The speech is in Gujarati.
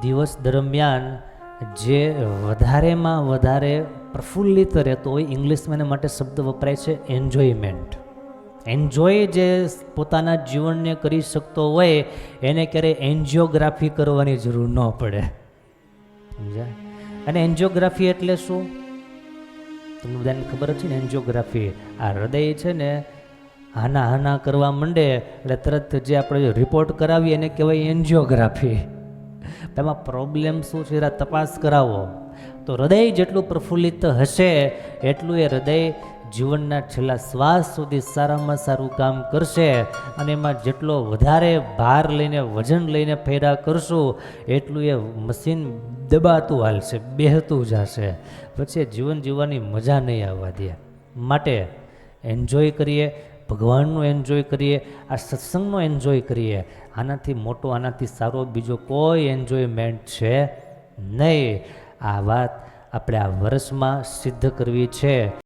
દિવસ દરમિયાન જે વધારેમાં વધારે પ્રફુલ્લિત રહેતો હોય, ઇંગ્લિશમાં એના માટે શબ્દ વપરાય છે એન્જોયમેન્ટ. એન્જોય જે પોતાના જીવનને કરી શકતો હોય એને ક્યારેય એન્જિયોગ્રાફી કરવાની જરૂર ન પડે. સમજાય? અને એન્જિયોગ્રાફી એટલે શું? તમને બધાને ખબર જ છે ને. એન્જિયોગ્રાફી આ હૃદય છે ને હાના હાના કરવા માંડે એટલે તરત જે આપણે રિપોર્ટ કરાવીએ એને કહેવાય એન્જિયોગ્રાફી. એમાં પ્રોબ્લેમ શું છે એના તપાસ કરાવો. તો હૃદય જેટલું પ્રફુલ્લિત હશે એટલું એ હૃદય જીવનના છેલ્લા શ્વાસ સુધી સારામાં સારું કામ કરશે. અને એમાં જેટલો વધારે ભાર લઈને, વજન લઈને ફેરા કરશું એટલું એ મશીન દબાતું હાલશે, બેહતું જશે. પછી જીવન જીવવાની મજા નહીં આવવા દે. માટે એન્જોય કરીએ, ભગવાનનો એન્જોય કરીએ, આ સત્સંગનો એન્જોય કરીએ. આનાથી મોટો, આનાથી સારો બીજો કોઈ એન્જોયમેન્ટ છે નહીં. આ વાત આપણે આ વર્ષમાં સિદ્ધ કરવી છે.